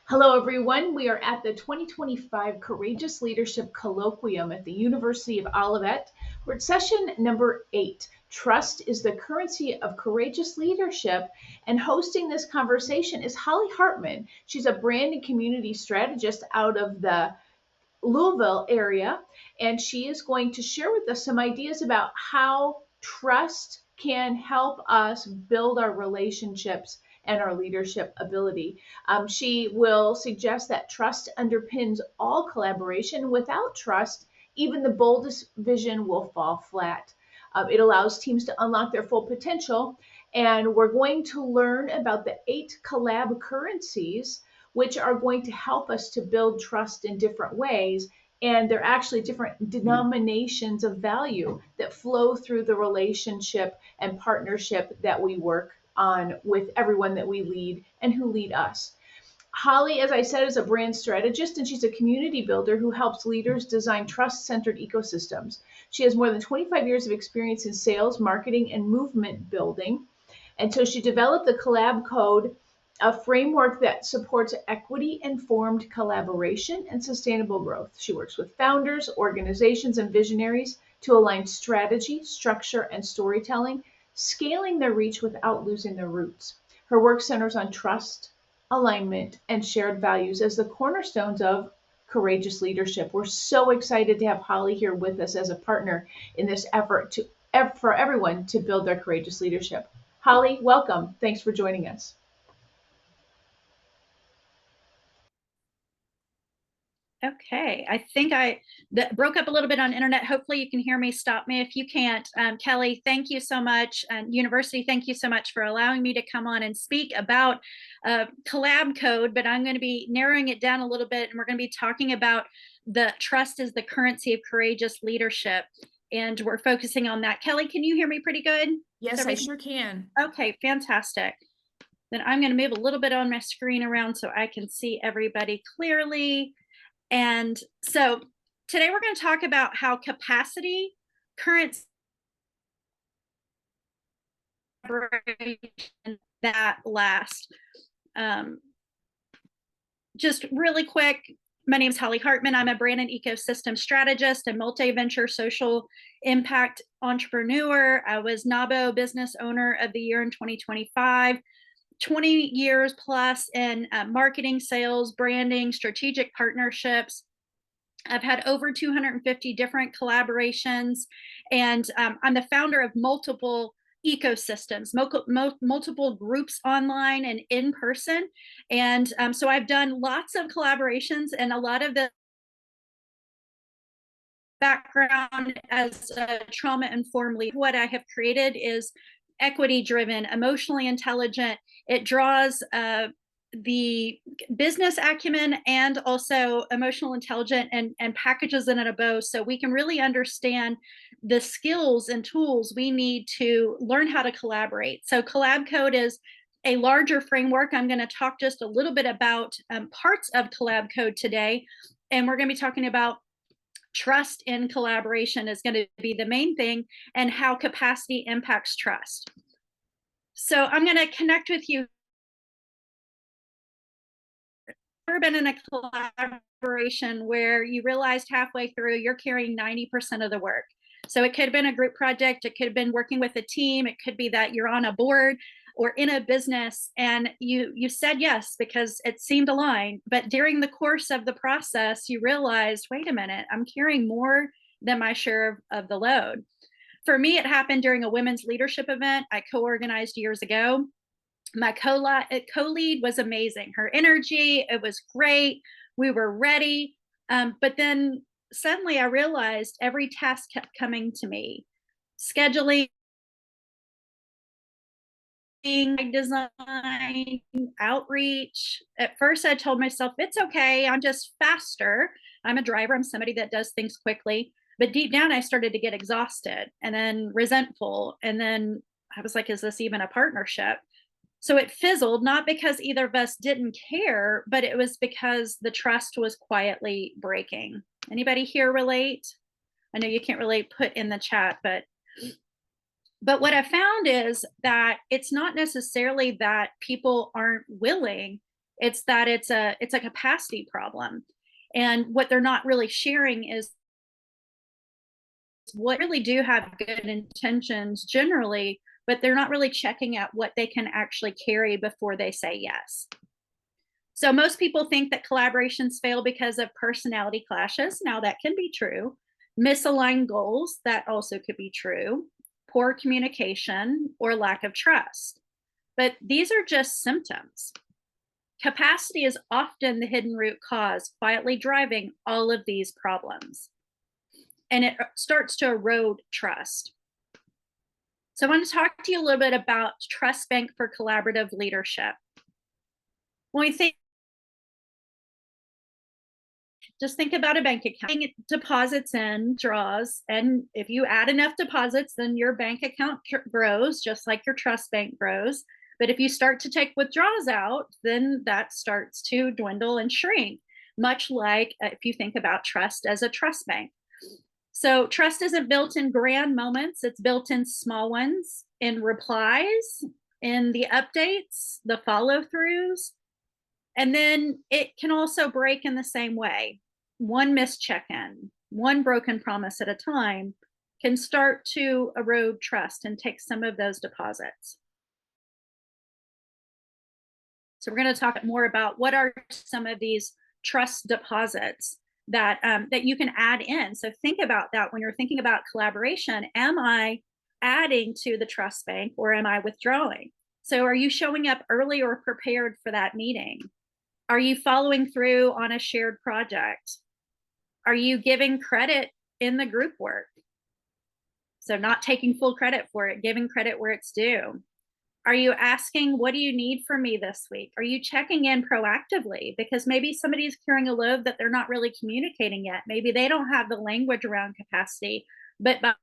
Hello, everyone. We are at the 2025 Courageous Leadership Colloquium at the University of Olivet. We're at session number 8. Trust is the currency of courageous leadership. And hosting this conversation is Holly Hartman. She's a brand and community strategist out of the Louisville area, and she is going to share with us some ideas about how trust can help us build our relationships and our leadership ability. She will suggest that trust underpins all collaboration. Without trust, even the boldest vision will fall flat. It allows teams to unlock their full potential, and we're going to learn about the 8 collab currencies which are going to help us to build trust in different ways. And they're actually different denominations of value that flow through the relationship and partnership that we work on with everyone that we lead and who lead us. Holly, as I said, is a brand strategist, and she's a community builder who helps leaders design trust-centered ecosystems. She has more than 25 years of experience in sales, marketing, and movement building. And so she developed the Collab Code, a framework that supports equity-informed collaboration and sustainable growth. She works with founders, organizations, and visionaries to align strategy, structure, and storytelling, scaling their reach without losing their roots. Her work centers on trust, alignment, and shared values as the cornerstones of courageous leadership. We're so excited to have Holly here with us as a partner in this effort for everyone to build their courageous leadership. Holly, welcome. Thanks for joining us. Okay, I think that broke up a little bit on internet. Hopefully you can hear me. Stop me if you can't. Kelly, thank you so much. University, thank you so much for allowing me to come on and speak about collab code, but I'm going to be narrowing it down a little bit, and we're going to be talking about the trust is the currency of courageous leadership. And we're focusing on that. Kelly, can you hear me pretty good? Yes, I sure can. Okay, fantastic. Then I'm going to move a little bit on my screen around so I can see everybody clearly. And so today we're going to talk about how capacity, currency, that last. Just really quick, my name is Holly Hartman. I'm a brand and ecosystem strategist and multi-venture social impact entrepreneur. I was NABO Business Owner of the Year in 2025. 20 years plus in marketing, sales, branding, strategic partnerships. I've had over 250 different collaborations, and I'm the founder of multiple ecosystems, multiple groups online and in person. And so I've done lots of collaborations, and a lot of the background as a trauma-informed leader. What I have created is equity-driven, emotionally intelligent. It draws the business acumen and also emotional intelligence and packages it in a bow so we can really understand the skills and tools we need to learn how to collaborate. So Collab Code is a larger framework. I'm going to talk just a little bit about parts of Collab Code today, and we're going to be talking about trust in collaboration is going to be the main thing, and how capacity impacts trust. So I'm going to connect with you. Ever been in a collaboration where you realized halfway through you're carrying 90% of the work? So it could have been a group project, it could have been working with a team, it could be that you're on a board or in a business and you said yes because it seemed aligned, but during the course of the process you realized, wait a minute, I'm carrying more than my share of the load. For me, it happened during a women's leadership event I co-organized years ago. My co-lead was amazing. Her energy, it was great. We were ready. But then suddenly I realized every task kept coming to me. Scheduling, design, outreach. At first I told myself, it's okay, I'm just faster. I'm a driver, I'm somebody that does things quickly. But deep down I started to get exhausted and then resentful. And then I was like, is this even a partnership? So it fizzled, not because either of us didn't care, but it was because the trust was quietly breaking. Anybody here relate? I know you can't really put in the chat, but what I found is that it's not necessarily that people aren't willing, It's that it's a capacity problem. And what they're not really sharing is what really do have good intentions generally, but they're not really checking out what they can actually carry before they say yes. So most people think that collaborations fail because of personality clashes. Now that can be true. Misaligned goals, that also could be true. Poor communication or lack of trust. But these are just symptoms. Capacity is often the hidden root cause, quietly driving all of these problems. And it starts to erode trust. So I want to talk to you a little bit about Trust Bank for Collaborative Leadership. When we think, just think about a bank account. Deposits in, draws, and if you add enough deposits, then your bank account grows, just like your trust bank grows. But if you start to take withdrawals out, then that starts to dwindle and shrink, much like if you think about trust as a trust bank. So trust isn't built in grand moments, it's built in small ones, in replies, in the updates, the follow-throughs. And then it can also break in the same way. One missed check-in, one broken promise at a time can start to erode trust and take some of those deposits. So we're going to talk more about what are some of these trust deposits that that you can add in. So think about that when you're thinking about collaboration. Am I adding to the trust bank or am I withdrawing? So are you showing up early or prepared for that meeting? Are you following through on a shared project? Are you giving credit in the group work? So not taking full credit for it, giving credit where it's due. Are you asking, what do you need from me this week? Are you checking in proactively? Because maybe somebody's carrying a load that they're not really communicating yet. Maybe they don't have the language around capacity, but by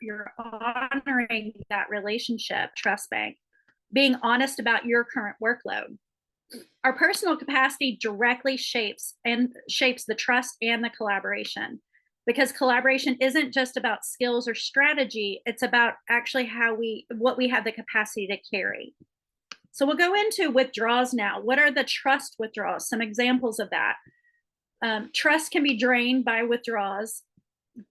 you're honoring that relationship, trust bank, being honest about your current workload. Our personal capacity directly shapes the trust and the collaboration, because collaboration isn't just about skills or strategy, it's about actually what we have the capacity to carry. So we'll go into withdrawals now. What are the trust withdrawals? Some examples of that. Trust can be drained by withdrawals.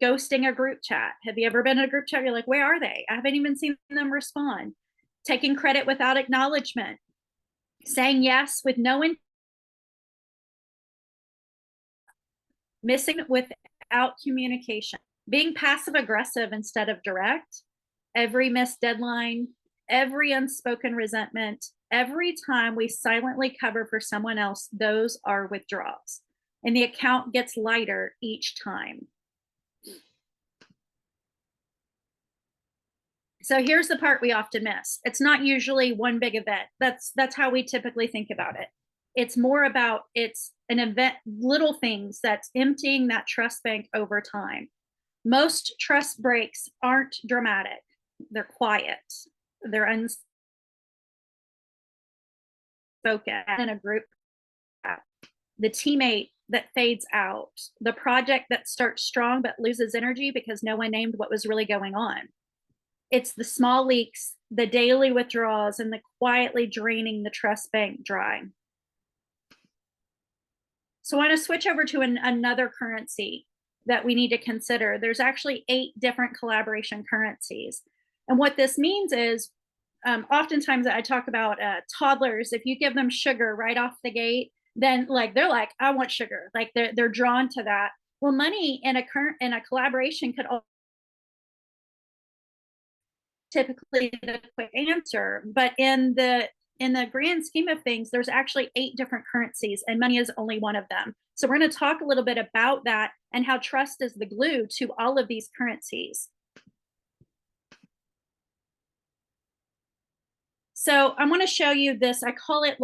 Ghosting a group chat. Have you ever been in a group chat? You're like, where are they? I haven't even seen them respond. Taking credit without acknowledgement. Saying yes with no intent. Missing without communication. Being passive aggressive instead of direct. Every missed deadline. Every unspoken resentment. Every time we silently cover for someone else, those are withdrawals. And the account gets lighter each time. So here's the part we often miss. It's not usually one big event. That's how we typically think about it. It's more about, it's an event, little things that's emptying that trust bank over time. Most trust breaks aren't dramatic. They're quiet. They're unspoken in a group. The teammate that fades out. The project that starts strong but loses energy because no one named what was really going on. It's the small leaks, the daily withdrawals, and the quietly draining the trust bank dry. So I want to switch over to another currency that we need to consider. There's actually 8 different collaboration currencies. And what this means is, oftentimes I talk about toddlers. If you give them sugar right off the gate, then they're like, I want sugar. Like they're drawn to that. Well, money in a collaboration could also typically the quick answer, but in the grand scheme of things, there's actually 8 different currencies and money is only one of them. So we're going to talk a little bit about that and how trust is the glue to all of these currencies. So I want to show you this. I call it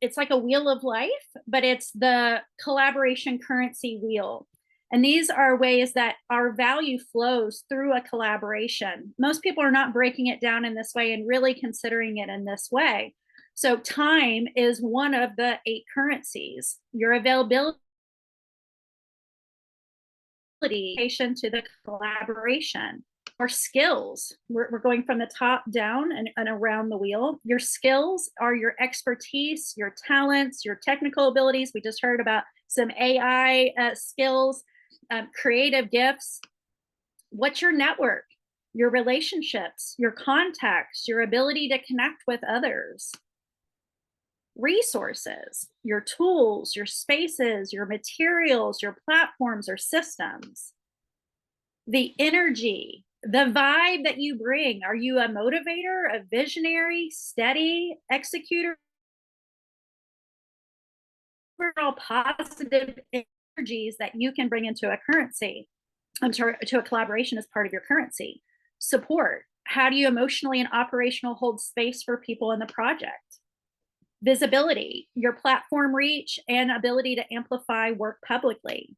it's like a wheel of life, but it's the collaboration currency wheel. And these are ways that our value flows through a collaboration. Most people are not breaking it down in this way and really considering it in this way. So time is one of the 8 currencies. Your availability to the collaboration. Our skills, we're going from the top down and around the wheel. Your skills are your expertise, your talents, your technical abilities. We just heard about some AI skills, creative gifts. What's your network? Your relationships, your contacts, your ability to connect with others. Resources, your tools, your spaces, your materials, your platforms or systems. The energy, the vibe that you bring. Are you a motivator, a visionary, steady executor? Overall positive energies that you can bring into a currency, to a collaboration as part of your currency. Support. How do you emotionally and operational hold space for people in the project? Visibility, your platform reach and ability to amplify work publicly.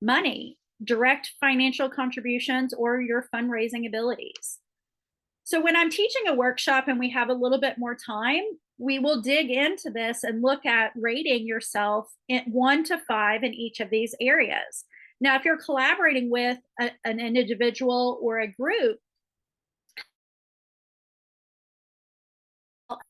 Money, direct financial contributions or your fundraising abilities. So when I'm teaching a workshop and we have a little bit more time, we will dig into this and look at rating yourself in 1 to 5 in each of these areas. Now, if you're collaborating with an individual or a group,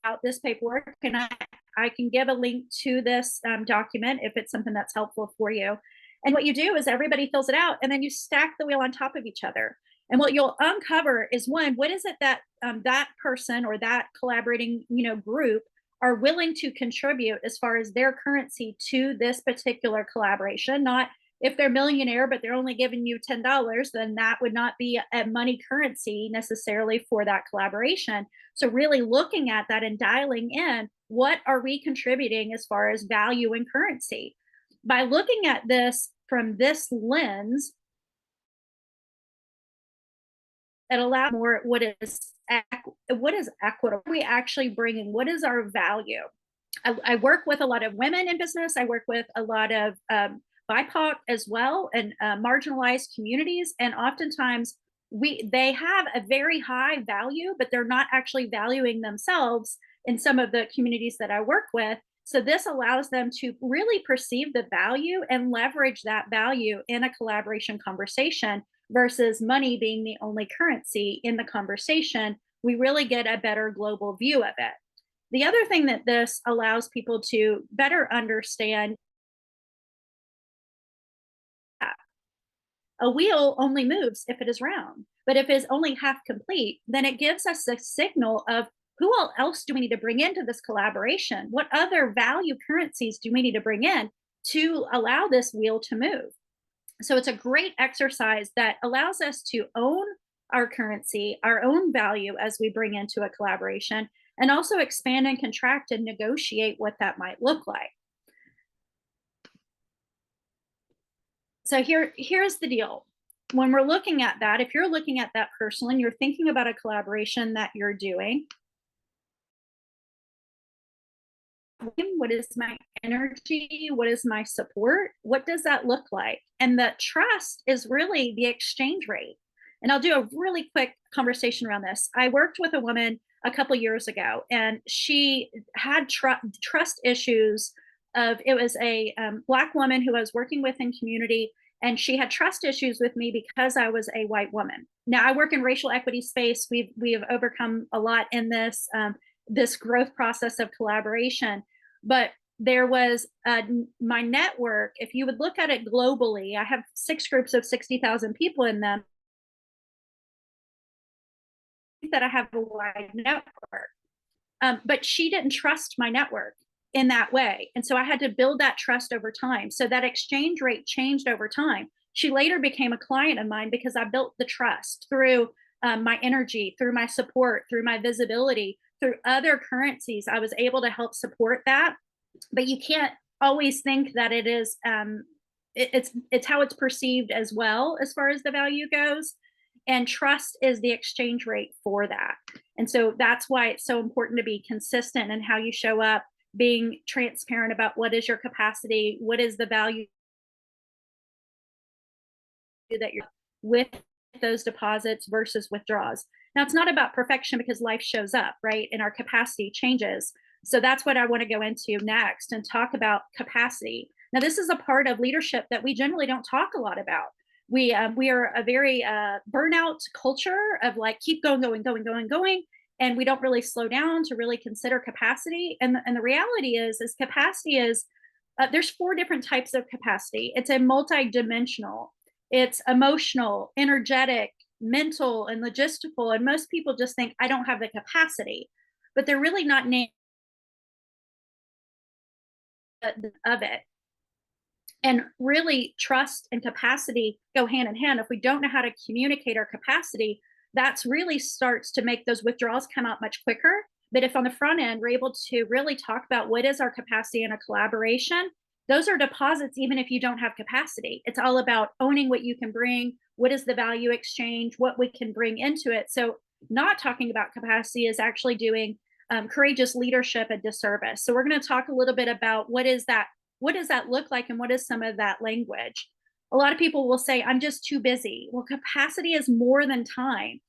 out this paperwork, and I can give a link to this document if it's something that's helpful for you. And what you do is everybody fills it out, and then you stack the wheel on top of each other. And what you'll uncover is, one, what is it that that person or that collaborating, group are willing to contribute as far as their currency to this particular collaboration. Not if they're millionaire, but they're only giving you $10, then that would not be a money currency necessarily for that collaboration. So really looking at that and dialing in, what are we contributing as far as value and currency? By looking at this from this lens, it allows more what is equitable. We actually bring in what is our value. I work with a lot of women in business. I work with a lot of BIPOC as well, and marginalized communities. And oftentimes they have a very high value, but they're not actually valuing themselves in some of the communities that I work with. So this allows them to really perceive the value and leverage that value in a collaboration conversation versus money being the only currency in the conversation. We really get a better global view of it. The other thing that this allows people to better understand, a wheel only moves if it is round, but if it is only half complete, then it gives us a signal of who else do we need to bring into this collaboration? What other value currencies do we need to bring in to allow this wheel to move? So it's a great exercise that allows us to own our currency, our own value as we bring into a collaboration, and also expand and contract and negotiate what that might look like. So here's the deal. When we're looking at that, if you're looking at that personally and you're thinking about a collaboration that you're doing, what is my energy? What is my support? What does that look like? And the trust is really the exchange rate. And I'll do a really quick conversation around this. I worked with a woman a couple years ago, and she had trust issues. It was a Black woman who I was working with in community, and she had trust issues with me because I was a white woman. Now I work in racial equity space. We have overcome a lot in this this growth process of collaboration. But there was my network. If you would look at it globally, I have 6 groups of 60,000 people in them. That I have a wide network, but she didn't trust my network in that way, and so I had to build that trust over time. So that exchange rate changed over time. She later became a client of mine because I built the trust through my energy, through my support, through my visibility, through other currencies. I was able to help support that. But you can't always think that it is it's how it's perceived as well as far as the value goes. And trust is the exchange rate for that. And so that's why it's so important to be consistent in how you show up, being transparent about what is your capacity, what is the value that you're with those deposits versus withdrawals. Now, it's not about perfection because life shows up, right? And our capacity changes. So that's what I want to go into next and talk about capacity. Now, this is a part of leadership that we generally don't talk a lot about. We are a very burnout culture of like keep going, and we don't really slow down to really consider capacity. And the reality is capacity is there's 4 different types of capacity. It's a multi-dimensional. It's emotional, energetic, mental, and logistical. And most people just think I don't have the capacity, but they're really not named of it. And really, trust and capacity go hand in hand. If we don't know how to communicate our capacity, that's really starts to make those withdrawals come out much quicker. But if on the front end, we're able to really talk about what is our capacity in a collaboration, those are deposits, even if you don't have capacity. It's all about owning what you can bring, what is the value exchange, what we can bring into it. So, not talking about capacity is actually doing courageous leadership a disservice. So, we're going to talk a little bit about what does that look like, and what is some of that language. A lot of people will say, I'm just too busy. Well, capacity is more than time.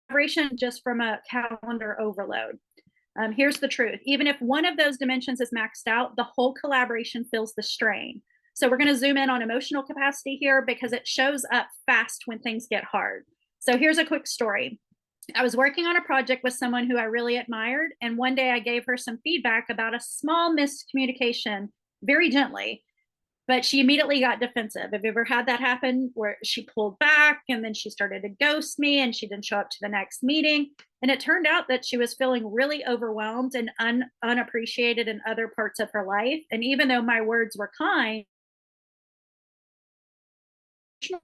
Collaboration just from a calendar overload. Here's the truth. Even if one of those dimensions is maxed out, the whole collaboration feels the strain. So we're going to zoom in on emotional capacity here because it shows up fast when things get hard. So here's a quick story. I was working on a project with someone who I really admired, and one day I gave her some feedback about a small miscommunication very gently, but she immediately got defensive. Have you ever had that happen where she pulled back and then she started to ghost me and she didn't show up to the next meeting? And it turned out that she was feeling really overwhelmed and unappreciated in other parts of her life. And even though my words were kind,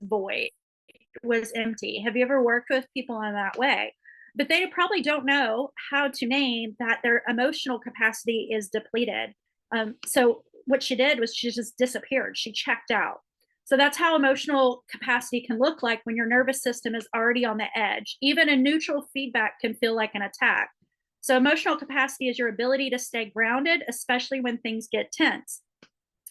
void was empty. Have you ever worked with people in that way? But they probably don't know how to name that their emotional capacity is depleted. So what she did was she just disappeared. She checked out. So that's how emotional capacity can look like when your nervous system is already on the edge. Even a neutral feedback can feel like an attack. So emotional capacity is your ability to stay grounded, especially when things get tense.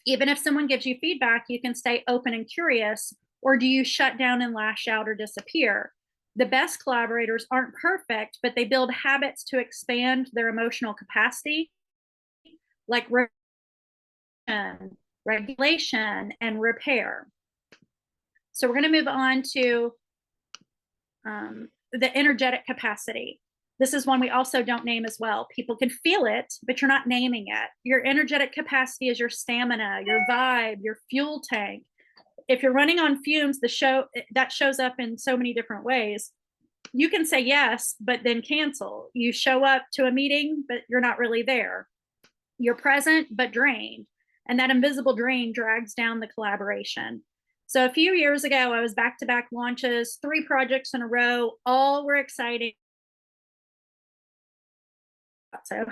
Even if someone gives you feedback, you can stay open and curious, or do you shut down and lash out or disappear? The best collaborators aren't perfect, but they build habits to expand their emotional capacity, like regulation and repair. So we're going to move on to the energetic capacity. This is one we also don't name as well. People can feel it, but you're not naming it. Your energetic capacity is your stamina, your vibe, your fuel tank. If you're running on fumes, that shows up in so many different ways. You can say yes, but then cancel. You show up to a meeting, but you're not really there. You're present, but drained. And that invisible drain drags down the collaboration. So a few years ago, I was back-to-back launches, 3 projects in a row. All were exciting. So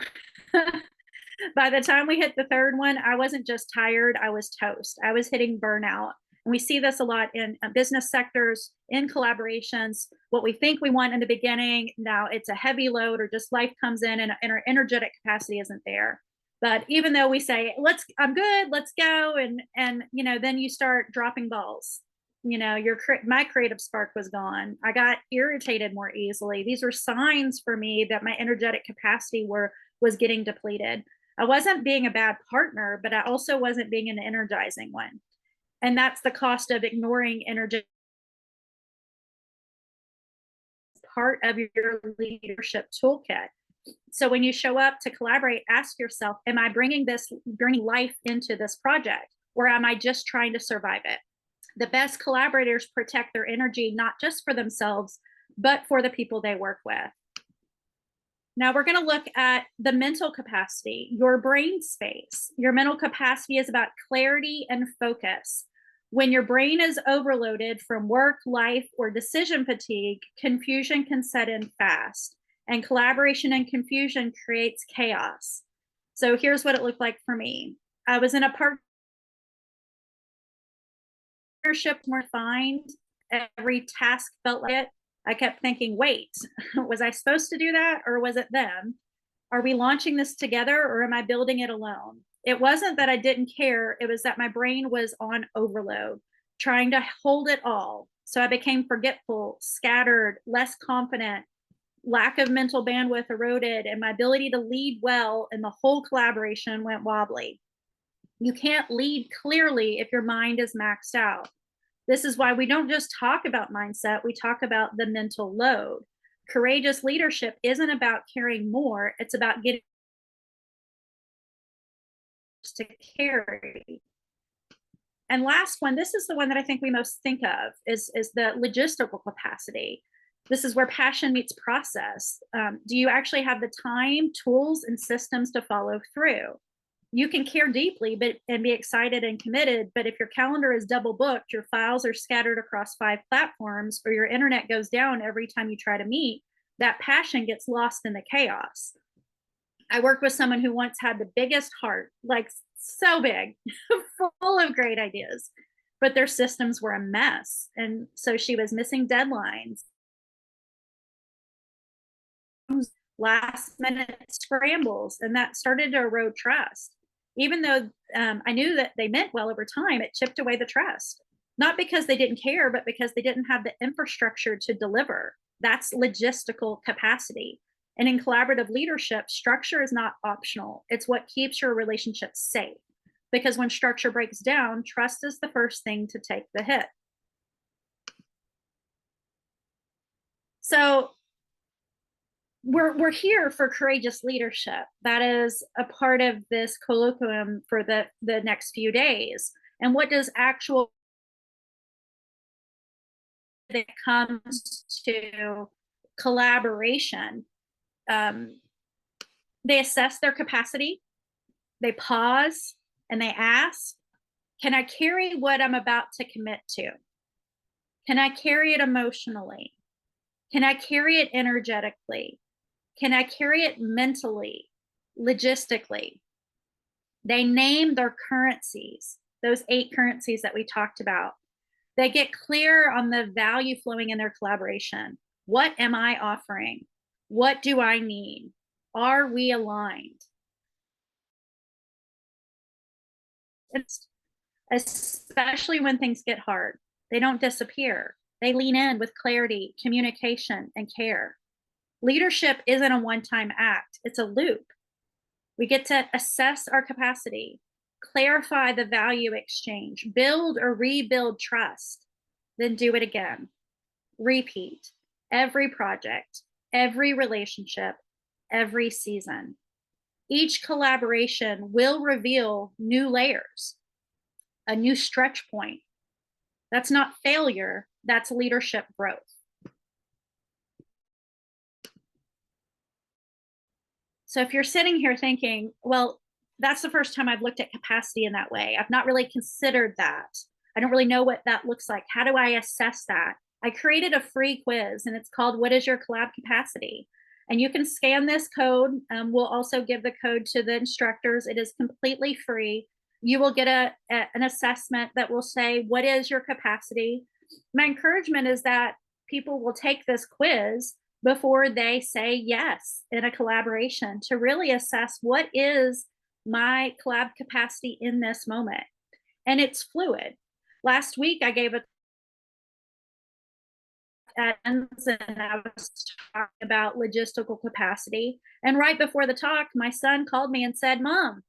by the time we hit the 3rd one, I wasn't just tired, I was toast. I was hitting burnout. And we see this a lot in business sectors, in collaborations. What we think we want in the beginning, now it's a heavy load, or just life comes in and our energetic capacity isn't there. But even though we say, I'm good, let's go, and then you start dropping balls. My creative spark was gone. I got irritated more easily. These were signs for me that my energetic capacity was getting depleted. I wasn't being a bad partner, but I also wasn't being an energizing one. And that's the cost of ignoring energy. Part of your leadership toolkit. So when you show up to collaborate, ask yourself, am I bringing life into this project, or am I just trying to survive it? The best collaborators protect their energy, not just for themselves, but for the people they work with. Now we're going to look at the mental capacity, your brain space. Your mental capacity is about clarity and focus. When your brain is overloaded from work, life, or decision fatigue, confusion can set in fast. And collaboration and confusion creates chaos. So here's what it looked like for me. I was in a partnership more defined. Every task felt like it. I kept thinking, wait, was I supposed to do that, or was it them? Are we launching this together, or am I building it alone? It wasn't that I didn't care. It was that my brain was on overload, trying to hold it all. So I became forgetful, scattered, less confident. Lack of mental bandwidth eroded, and my ability to lead well in the whole collaboration went wobbly. You can't lead clearly if your mind is maxed out. This is why we don't just talk about mindset, we talk about the mental load. Courageous leadership isn't about carrying more, it's about getting to carry. And last one, this is the one that I think we most think of, is the logistical capacity. This is where passion meets process. Do you actually have the time, tools, and systems to follow through? You can care deeply and be excited and committed, but if your calendar is double booked, your files are scattered across 5 platforms, or your internet goes down every time you try to meet, that passion gets lost in the chaos. I work with someone who once had the biggest heart, like so big, full of great ideas, but their systems were a mess. And so she was missing deadlines, last minute scrambles, and that started to erode trust. Even though I knew that they meant well over time, it chipped away the trust. Not because they didn't care, but because they didn't have the infrastructure to deliver. That's logistical capacity. And in collaborative leadership, structure is not optional. It's what keeps your relationship safe. Because when structure breaks down, trust is the first thing to take the hit. So we're here for courageous leadership. That is a part of this colloquium for the next few days. And what does actual that comes to collaboration? They assess their capacity, they pause, and they ask, can I carry what I'm about to commit to? Can I carry it emotionally? Can I carry it energetically? Can I carry it mentally, logistically? They name their currencies, those 8 currencies that we talked about. They get clear on the value flowing in their collaboration. What am I offering? What do I need? Are we aligned? It's especially when things get hard. They don't disappear. They lean in with clarity, communication, and care. Leadership isn't a one-time act, it's a loop. We get to assess our capacity, clarify the value exchange, build or rebuild trust, then do it again. Repeat every project, every relationship, every season. Each collaboration will reveal new layers, a new stretch point. That's not failure, that's leadership growth. So if you're sitting here thinking, well, that's the first time I've looked at capacity in that way. I've not really considered that. I don't really know what that looks like. How do I assess that? I created a free quiz, and it's called What is Your Collab Capacity? And you can scan this code. We'll also give the code to the instructors. It is completely free. You will get an assessment that will say, what is your capacity? My encouragement is that people will take this quiz before they say yes in a collaboration, to really assess what is my collab capacity in this moment. And it's fluid. Last week, I gave a and I was talking about logistical capacity. And right before the talk, my son called me and said, Mom,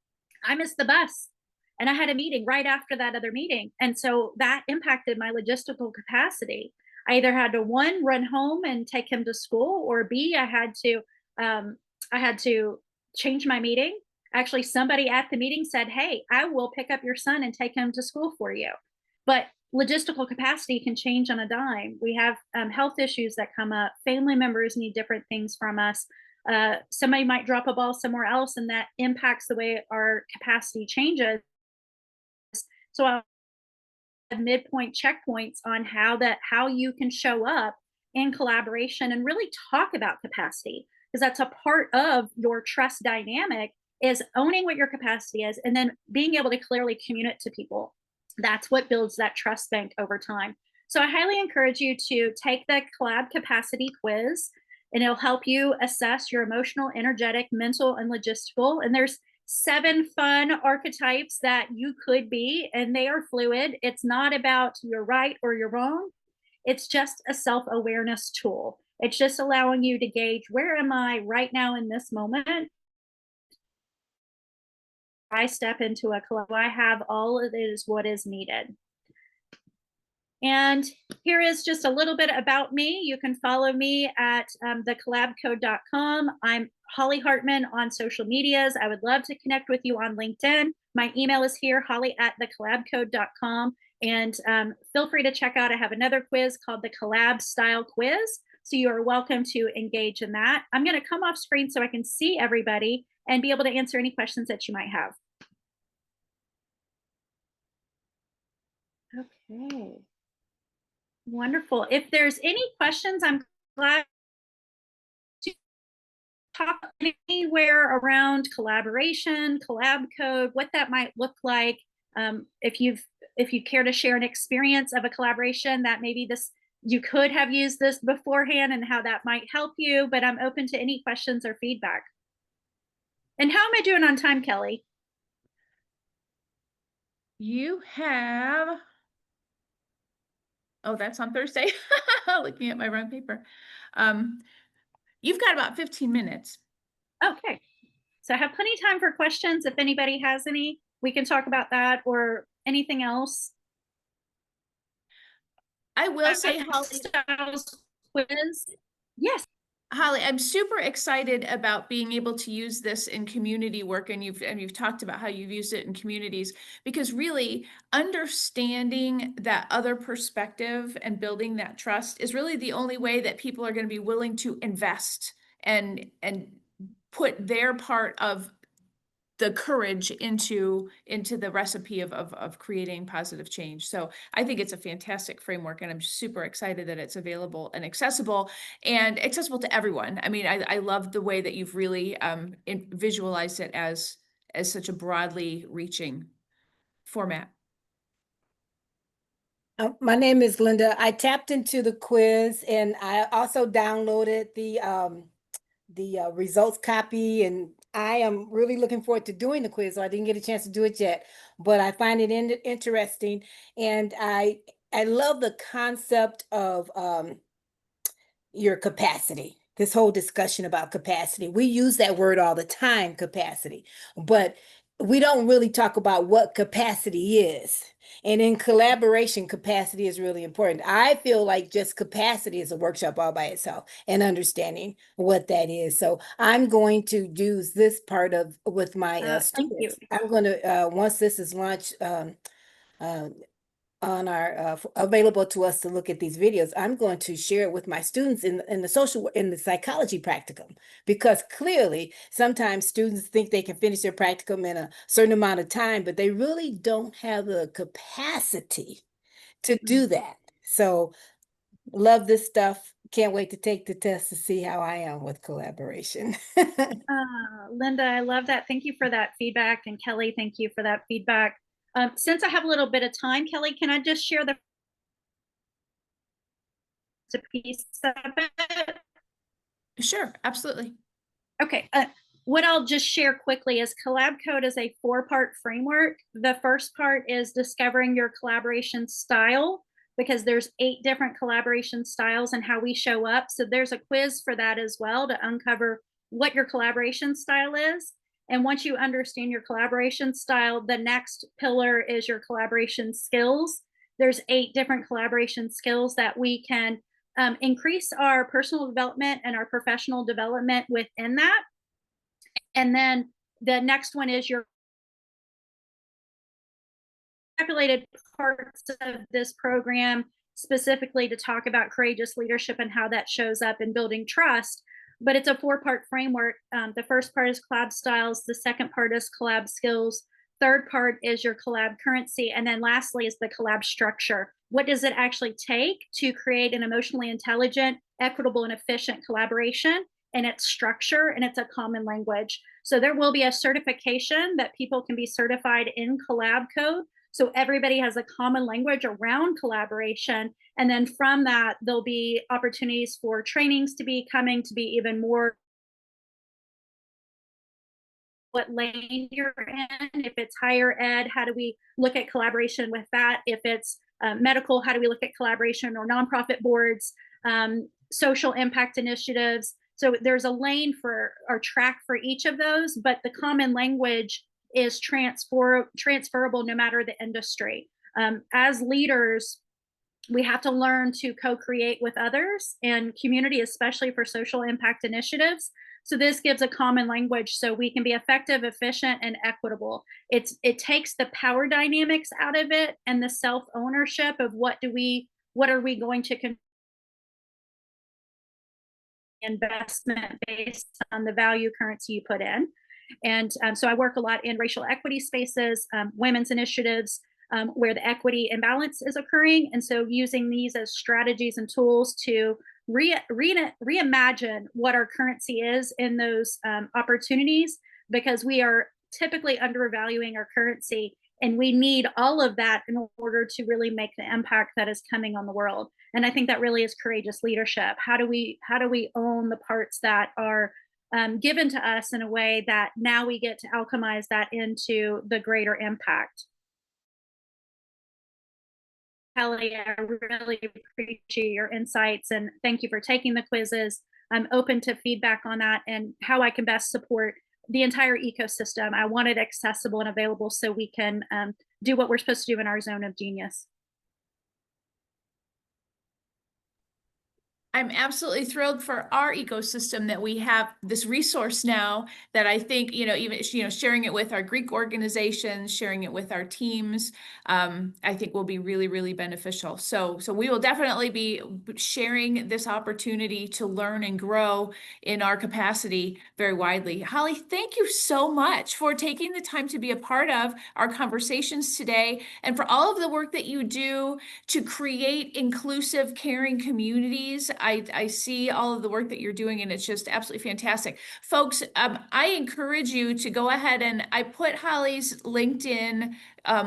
I missed the bus. And I had a meeting right after that other meeting. And so that impacted my logistical capacity. I either had to, one, run home and take him to school, or B, I had to change my meeting. Actually, somebody at the meeting said, hey, I will pick up your son and take him to school for you. But logistical capacity can change on a dime. We have health issues that come up. Family members need different things from us. Somebody might drop a ball somewhere else, and that impacts the way our capacity changes. So I'll have midpoint checkpoints on how you can show up in collaboration and really talk about capacity, because that's a part of your trust dynamic, is owning what your capacity is and then being able to clearly communicate to people. That's what builds that trust bank over time. So I highly encourage you to take the collab capacity quiz, and it'll help you assess your emotional, energetic, mental, and logistical. And there's 7 fun archetypes that you could be, and they are fluid. It's not about you're right or you're wrong. It's just a self-awareness tool. It's just allowing you to gauge, where am I right now in this moment? I step into a collab, I have all of it is what is needed. And here is just a little bit about me. You can follow me at thecollabcode.com. I'm Holly Hartman on social medias. I would love to connect with you on LinkedIn. My email is here, holly@thecollabcode.com. And feel free to check out, I have another quiz called the Collab Style Quiz. So you are welcome to engage in that. I'm going to come off screen so I can see everybody and be able to answer any questions that you might have. Okay. Wonderful. If there's any questions, I'm glad to talk anywhere around collaboration, collab code, what that might look like. If you care to share an experience of a collaboration that maybe you could have used this beforehand and how that might help you, but I'm open to any questions or feedback. And how am I doing on time, Kelly? You have, oh, that's on Thursday. Looking at my wrong paper. You've got about 15 minutes. Okay. So I have plenty of time for questions. If anybody has any, we can talk about that or anything else. I will say, Holly, quiz. Yes. Holly, I'm super excited about being able to use this in community work, and you've talked about how you've used it in communities, because really understanding that other perspective and building that trust is really the only way that people are going to be willing to invest and put their part of the courage into the recipe of creating positive change. So I think it's a fantastic framework, and I'm super excited that it's available and accessible to everyone. I mean, I love the way that you've really visualized it as such a broadly reaching format. My name is Linda. I tapped into the quiz, and I also downloaded the results copy, and I am really looking forward to doing the quiz. So I didn't get a chance to do it yet, but I find it interesting, and I love the concept of your capacity. This whole discussion about capacity. We use that word all the time, capacity, but we don't really talk about what capacity is. And in collaboration, capacity is really important. I feel like just capacity is a workshop all by itself and understanding what that is. So I'm going to use this part with my students. I'm going to, once this is launched, on our available to us to look at these videos, I'm going to share it with my students in the psychology practicum, because clearly sometimes students think they can finish their practicum in a certain amount of time, but they really don't have the capacity to do that. So love this stuff. Can't wait to take the test to see how I am with collaboration. Linda, I love that. Thank you for that feedback. And Kelly, thank you for that feedback. Since I have a little bit of time, Kelly, can I just share the piece of it? Sure, absolutely. Okay. What I'll just share quickly is Collab Code is a 4-part framework. The first part is discovering your collaboration style, because there's 8 different collaboration styles and how we show up. So there's a quiz for that as well, to uncover what your collaboration style is. And once you understand your collaboration style, the next pillar is your collaboration skills. There's 8 different collaboration skills that we can increase our personal development and our professional development within that. And then the next one is your populated parts of this program specifically to talk about courageous leadership and how that shows up in building trust. But it's a 4-part framework. The first part is collab styles. The second part is collab skills. Third part is your collab currency. And then lastly is the collab structure. What does it actually take to create an emotionally intelligent, equitable, and efficient collaboration? And its structure, and it's a common language. So there will be a certification that people can be certified in Collab Code. So everybody has a common language around collaboration. And then from that, there'll be opportunities for trainings to be coming to be even more what lane you're in. If it's higher ed, how do we look at collaboration with that? If it's medical, how do we look at collaboration, or nonprofit boards, social impact initiatives? So there's a lane for or track for each of those, but the common language is transferable no matter the industry. As leaders, we have to learn to co-create with others and community, especially for social impact initiatives. So this gives a common language so we can be effective, efficient, and equitable. It takes the power dynamics out of it and the self-ownership of what are we going to investment based on the value currency you put in. And so I work a lot in racial equity spaces, women's initiatives, where the equity imbalance is occurring. And so using these as strategies and tools to reimagine what our currency is in those opportunities, because we are typically undervaluing our currency. And we need all of that in order to really make the impact that is coming on the world. And I think that really is courageous leadership. How do we own the parts that are given to us in a way that now we get to alchemize that into the greater impact? Kelly, I really appreciate your insights and thank you for taking the quizzes. I'm open to feedback on that and how I can best support the entire ecosystem. I want it accessible and available so we can do what we're supposed to do in our zone of genius. I'm absolutely thrilled for our ecosystem that we have this resource now that I think, even, sharing it with our Greek organizations, sharing it with our teams, I think will be really, really beneficial. So we will definitely be sharing this opportunity to learn and grow in our capacity very widely. Holly, thank you so much for taking the time to be a part of our conversations today and for all of the work that you do to create inclusive, caring communities. I see all of the work that you're doing, and it's just absolutely fantastic. Folks, I encourage you to go ahead and I put Holly's LinkedIn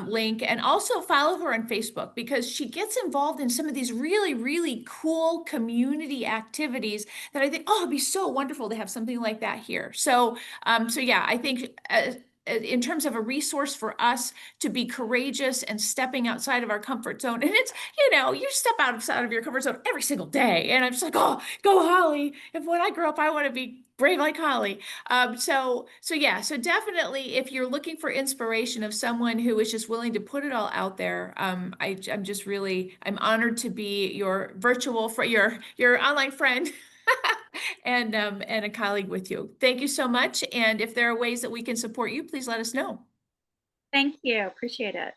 link and also follow her on Facebook because she gets involved in some of these really, really cool community activities that I think, it'd be so wonderful to have something like that here. So yeah, I think in terms of a resource for us to be courageous and stepping outside of our comfort zone. And it's, you step outside of your comfort zone every single day. And I'm just like, go Holly. If when I grow up, I want to be brave like Holly. So definitely if you're looking for inspiration of someone who is just willing to put it all out there, I'm honored to be your your online friend. And a colleague with you. Thank you so much. And if there are ways that we can support you, please let us know. Thank you. Appreciate it.